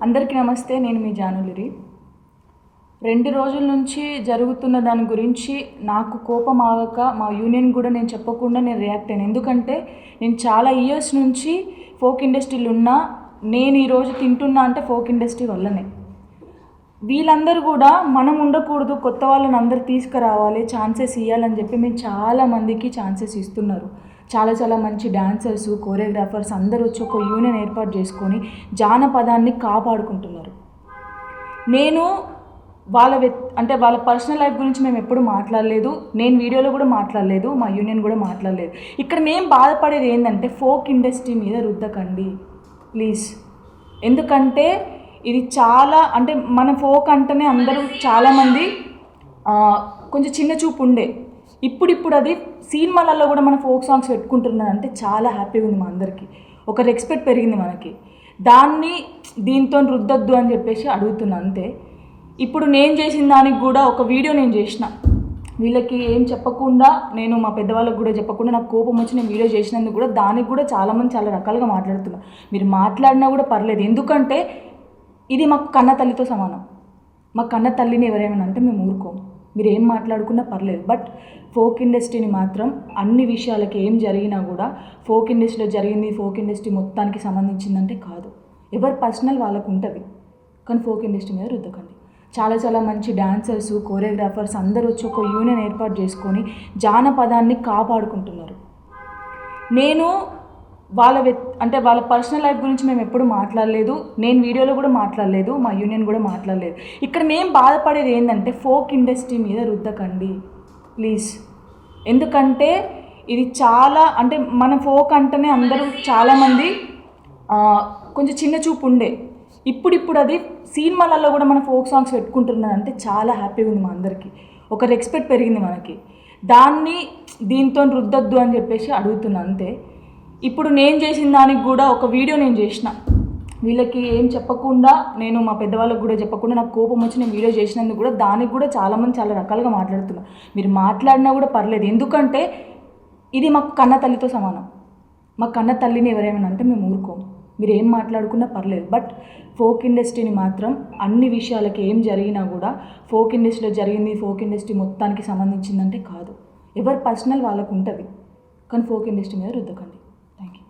అందరికీ నమస్తే. నేను మీ జానులిరి. 2 రోజుల నుంచి జరుగుతున్న దాని గురించి నాకు కోపం ఆగక మా యూనియన్ కూడా నేను చెప్పకుండా నేను రియాక్ట్ అయ్యాను. ఎందుకంటే నేను చాలా ఇయర్స్ నుంచి ఫోక్ ఇండస్ట్రీలో ఉన్నా. నేను ఈరోజు తింటున్నా అంటే ఫోక్ ఇండస్ట్రీ వల్లనే. వీళ్ళందరూ కూడా మనం ఉండకూడదు, కొత్త వాళ్ళని అందరు తీసుకురావాలి, ఛాన్సెస్ ఇవ్వాలని చెప్పి మేము చాలామందికి ఛాన్సెస్ ఇస్తున్నారు. చాలా మంచి డాన్సర్స్, కోరియోగ్రాఫర్స్ అందరూ వచ్చి ఒక యూనియన్ ఏర్పాటు చేసుకొని జానపదాన్ని కాపాడుకుంటున్నారు. నేను వాళ్ళ పర్సనల్ లైఫ్ గురించి మేము ఎప్పుడు మాట్లాడలేదు. నేను వీడియోలో కూడా మాట్లాడలేదు, మా యూనియన్ కూడా మాట్లాడలేదు. ఇక్కడ మేము బాధపడేది ఏంటంటే ఫోక్ ఇండస్ట్రీ మీద రుద్దకండి ప్లీజ్. ఎందుకంటే ఇది చాలా మన ఫోక్ అంటేనే అందరూ చాలామంది కొంచెం చిన్న చూపు ఉండే. ఇప్పుడు అది సినిమాలలో కూడా మన ఫోక్ సాంగ్స్ పెట్టుకుంటున్నారంటే చాలా హ్యాపీగా ఉంది మా అందరికీ. ఒక రెస్పెక్ట్ పెరిగింది మనకి. దీంతో రుద్దొద్దు అని చెప్పేసి అడుగుతున్నా అంతే. ఇప్పుడు నేను చేసిన దానికి కూడా ఒక వీడియో నేను చేసిన. వీళ్ళకి ఏం చెప్పకుండా, నేను మా పెద్దవాళ్ళకి కూడా చెప్పకుండా నాకు కోపం వచ్చి నేను వీడియో చేసినందుకు కూడా దానికి కూడా చాలామంది చాలా రకాలుగా మాట్లాడుతున్నారు. మీరు మాట్లాడినా కూడా పర్లేదు, ఎందుకంటే ఇది మాకు కన్న తల్లితో సమానం. మా కన్న తల్లిని ఎవరేమైనా అంటే మేము ఊరుకోము. మీరు ఏం మాట్లాడుకున్నా పర్లేదు. బట్ ఫోక్ ఇండస్ట్రీని మాత్రం అన్ని విషయాలకి ఏం జరిగినా కూడా ఫోక్ ఇండస్ట్రీలో జరిగింది ఫోక్ ఇండస్ట్రీ మొత్తానికి సంబంధించిందంటే కాదు. ఎవరి పర్సనల్ వాళ్ళకు ఉంటుంది, కానీ ఫోక్ ఇండస్ట్రీ మీద రుద్దకండి. చాలా మంచి డాన్సర్స్, కోరియోగ్రాఫర్స్ అందరూ వచ్చి ఒక యూనియన్ ఏర్పాటు చేసుకొని జానపదాన్ని కాపాడుకుంటున్నారు. నేను వాళ్ళ పర్సనల్ లైఫ్ గురించి మేము ఎప్పుడు మాట్లాడలేదు. నేను వీడియోలో కూడా మాట్లాడలేదు, మా యూనియన్ కూడా మాట్లాడలేదు. ఇక్కడ మేము బాధపడేది ఏంటంటే ఫోక్ ఇండస్ట్రీ మీద రుద్దకండి ప్లీజ్. ఎందుకంటే ఇది చాలా మన ఫోక్ అంటేనే అందరూ చాలామంది కొంచెం చిన్న చూపు ఉండే. ఇప్పుడు అది సినిమాలలో కూడా మన ఫోక్ సాంగ్స్ పెట్టుకుంటున్నారంటే చాలా హ్యాపీగా ఉంది మా అందరికీ. ఒక రెస్పెక్ట్ పెరిగింది మనకి. దీంతో రుద్దొద్దు అని చెప్పేసి అడుగుతున్నా అంతే. ఇప్పుడు నేను చేసిన దానికి కూడా ఒక వీడియో నేను చేసిన. వీళ్ళకి ఏం చెప్పకుండా, నేను మా పెద్దవాళ్ళకి కూడా చెప్పకుండా నాకు కోపం వచ్చి నేను వీడియో చేసినందుకు కూడా దానికి కూడా చాలామంది చాలా రకాలుగా మాట్లాడుతున్నారు. మీరు మాట్లాడినా కూడా పర్లేదు, ఎందుకంటే ఇది మాకు కన్న తల్లితో సమానం. మా కన్న తల్లిని ఎవరేమైనా అంటే మేము ఊరుకోము. మీరు ఏం మాట్లాడుకున్నా పర్లేదు. బట్ ఫోక్ ఇండస్ట్రీని మాత్రం అన్ని విషయాలకి ఏం జరిగినా కూడా ఫోక్ ఇండస్ట్రీలో జరిగింది ఫోక్ ఇండస్ట్రీ మొత్తానికి సంబంధించిందంటే కాదు. ఎవరి పర్సనల్ వాళ్ళకు ఉంటుంది, కానీ ఫోక్ ఇండస్ట్రీ మీద రుద్దకండి. Thank you.